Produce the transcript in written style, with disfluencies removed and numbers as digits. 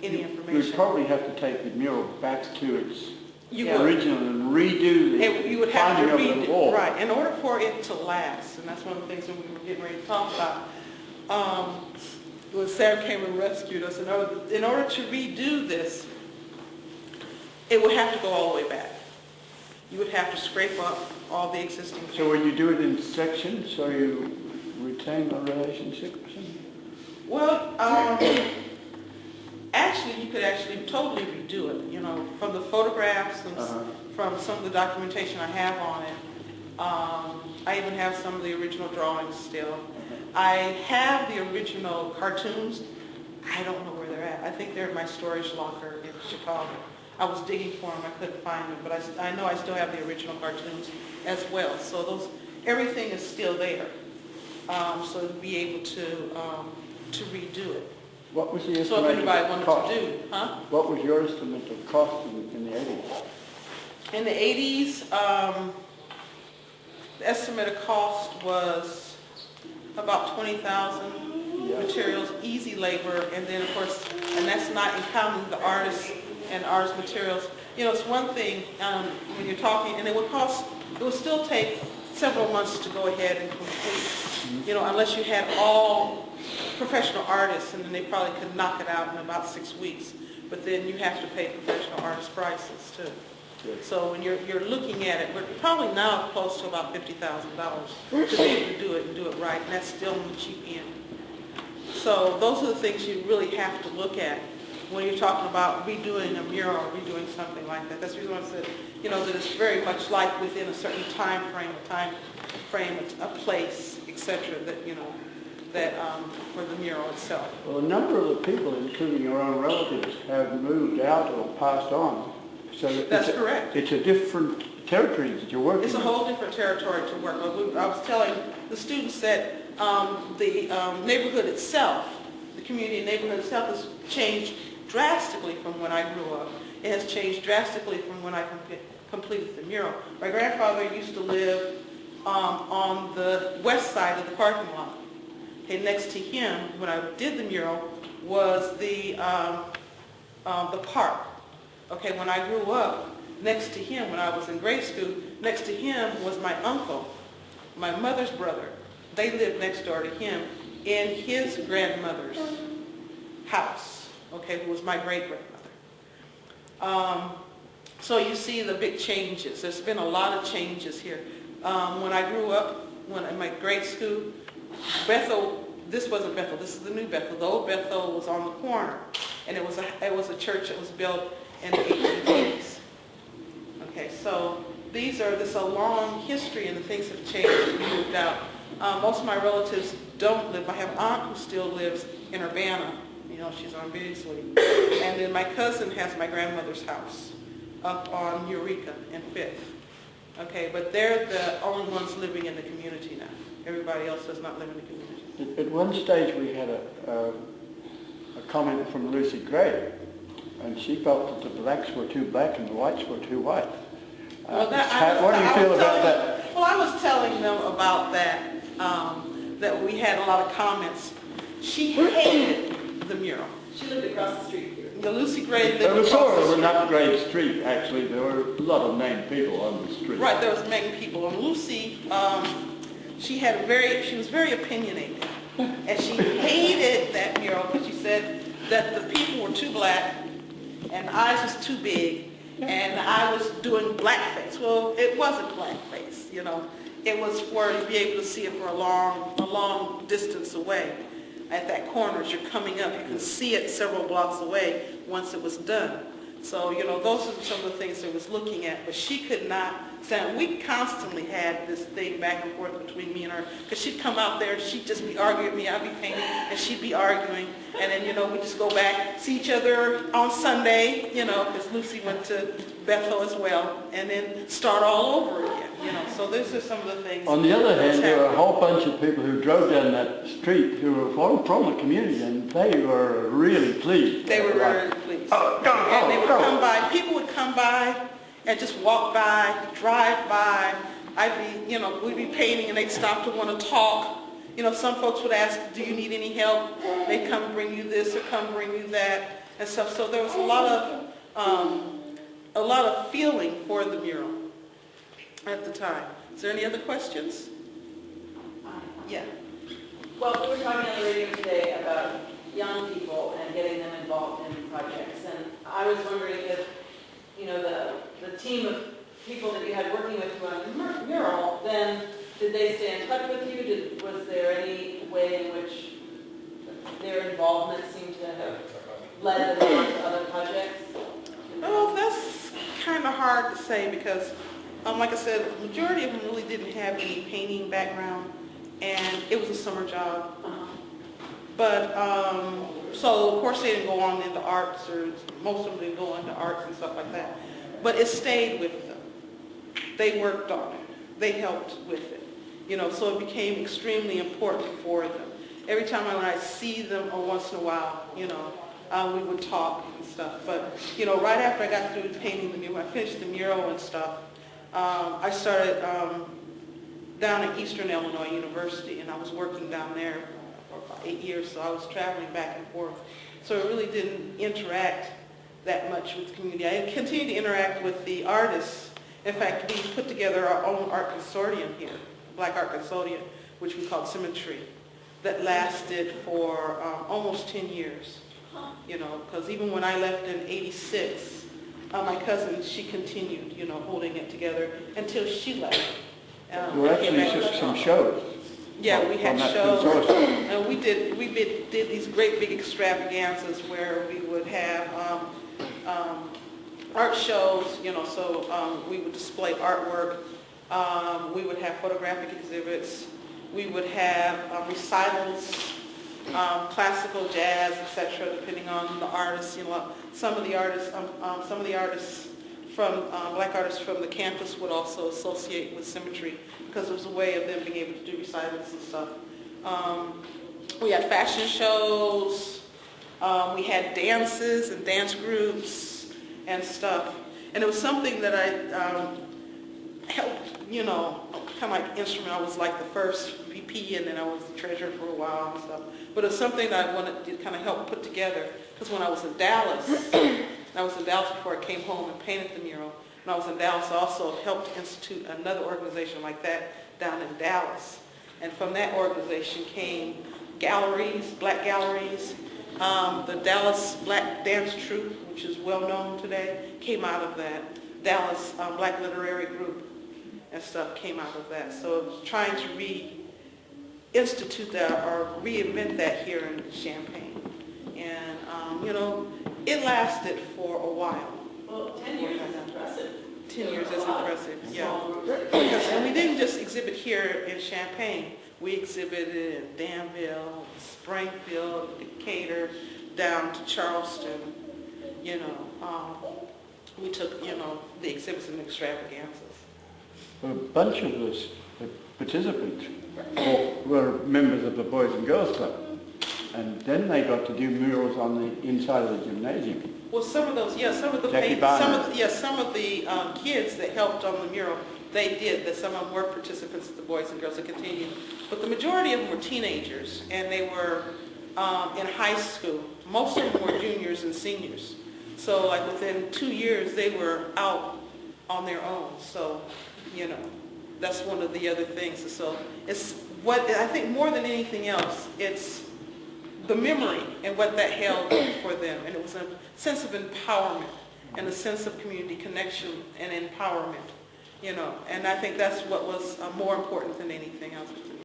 any information. You'd probably have to take the mural back to its You original and redo the you would have to finding of the wall. right, in order for it to last, and that's one of the things that we were getting ready to talk about. When Sarah came and rescued us, in order to redo this, it would have to go all the way back. You would have to scrape up all the existing. So when you do it in sections, so you retain the relationship or something? Well, actually, you could actually totally redo it, you know, from the photographs and from some of the documentation I have on it. I even have some of the original drawings still. I have the original cartoons. I don't know where they're at. I think they're in my storage locker in Chicago. I was digging for them. I couldn't find them, but I know I still have the original cartoons as well. So everything is still there. So to be able to redo it. What was the estimate? So if anybody wanted cost? to do, What was your estimate of cost in the 80s? In the 80s, the estimated cost was about $20,000, materials, easy labor, and then of course, and that's not counting the artists and artist materials. You know, it's one thing when you're talking, and it would still take several months to go ahead and complete, you know, unless you had all professional artists, and then they probably could knock it out in about 6 weeks. But then you have to pay professional artist prices too. Yes. So when you're looking at it, we're probably now close to about $50,000 to be able to do it and do it right, and that's still on the cheap end. So those are the things you really have to look at when you're talking about redoing a mural or redoing something like that. That's the reason I said, you know, that it's very much like within a certain time frame, a place, etc. That you know. That for the mural itself. Well, a number of the people, including your own relatives, have moved out or passed on. So that's correct. It's a different territory that you're working It's a whole different territory to work with. I was telling the students that the neighborhood itself, the community neighborhood itself has changed drastically from when I grew up. It has changed drastically from when I completed the mural. My grandfather used to live on the west side of the parking lot. Okay, next to him, when I did the mural, was the park. Okay, when I grew up, next to him, when I was in grade school, next to him was my uncle, my mother's brother. They lived next door to him in his grandmother's house, okay, who was my great-grandmother. So you see the big changes. There's been a lot of changes here. When I grew up, in my grade school, Bethel, this wasn't Bethel, this is the new Bethel. The old Bethel was on the corner, and it was a church that was built in the 1880s. Okay, so this is a long history, and the things have changed and moved out. Most of my relatives don't live. I have an aunt who still lives in Urbana. You know, she's on Beardsley. And then my cousin has my grandmother's house up on Eureka and 5th. Okay, but they're the only ones living in the community now. Everybody else does not live in the community. At one stage we had a comment from Lucy Gray, and she felt that the blacks were too black and the whites were too white. Well, what do you feel about that? Well, I was telling them about that, that we had a lot of comments. She hated the mural. She lived across the street here. The Lucy Gray lived There was across sort the of street. an upgrade street, actually. There were a lot of named people on the street. Right, there was many people. And Lucy, she was very opinionated. And she hated that mural because she said that the people were too black and the eyes was too big and I was doing blackface. Well, it wasn't blackface, you know. It was for you to be able to see it for a long distance away. At that corner, as you're coming up, you can see it several blocks away once it was done. So, you know, those are some of the things I was looking at, but she could not stand. We constantly had this thing back and forth between me and her, because she'd come out there and she'd just be arguing with me, I'd be painting, and she'd be arguing, and then, you know, we just go back, see each other on Sunday, you know, because Lucy went to Bethel as well, and then start all over again, you know. So these are some of the things. On the other hand, there were a whole bunch of people who drove down that street who were from the community, and they were really pleased. They were very pleased. And they would come by, people would come by and just walk by, drive by. I'd be, you know, we'd be painting and they'd stop to want to talk, some folks would ask, do you need any help? They'd come bring you this or come bring you that and stuff. So there was a lot of feeling for the mural at the time. Is there any other questions? Yeah. Well, we were talking on the radio today about young people and getting them involved in projects, and I was wondering if, the team of people that you had working with you on the mural, then did they stay in touch with you? Was there any way in which their involvement seemed to have led them on to other projects? Well, that's kind of hard to say because, like I said, the majority of them really didn't have any painting background, and it was a summer job. But, so of course they didn't go on into arts, or most of them didn't go into arts and stuff like that. But it stayed with them. They worked on it. They helped with it. So it became extremely important for them. Every time when I see them, or once in a while, we would talk and stuff. But, right after I got through painting the mural, I finished the mural and stuff, I started down at Eastern Illinois University, and I was working down there for about 8 years, so I was traveling back and forth. So I really didn't interact that much with the community. I continued to interact with the artists. In fact, we put together our own art consortium here, Black Art Consortium, which we called Symmetry, that lasted for almost 10 years. Because even when I left in '86, my cousin, she continued, holding it together until she left. Well, actually, just some shows. Yeah, we had on that shows. consortium. And we did these great big extravaganzas where we would have art shows, so we would display artwork. We would have photographic exhibits. We would have recitals, classical, jazz, etc., depending on the artists. Some of the artists from black artists from the campus would also associate with Symmetry because it was a way of them being able to do recitals and stuff. We had fashion shows. We had dances and dance groups and stuff. And it was something that I helped, kind of like instrument. I was like the first VP, and then I was the treasurer for a while and stuff. But it's something that I wanted to kind of help put together because when I was in Dallas, before I came home and painted the mural. When I was in Dallas, I also helped institute another organization like that down in Dallas. And from that organization came galleries, black galleries. The Dallas Black Dance Troupe, which is well known today, came out of that. Dallas Black Literary Group and stuff came out of that. So I was trying to reinstitute that or reinvent that here in Champaign. And, it lasted for a while. Well, 10 years is impressive. 10 years is impressive, yeah. And we didn't just exhibit here in Champaign. We exhibited in Danville, Springfield, Decatur, down to Charleston. We took, the exhibits and extravaganzas. A bunch of the participants were members of the Boys and Girls Club. And then they got to do murals on the inside of the gymnasium. Well, some of those, some of the kids that helped on the mural, they did. That some of them were participants of the Boys and Girls that continued. But the majority of them were teenagers, and they were in high school. Most of them were juniors and seniors. So, like within 2 years, they were out on their own. So, that's one of the other things. So, it's what I think more than anything else, it's the memory and what that held for them. And it was a sense of empowerment and a sense of community connection and empowerment, and I think that's what was more important than anything else.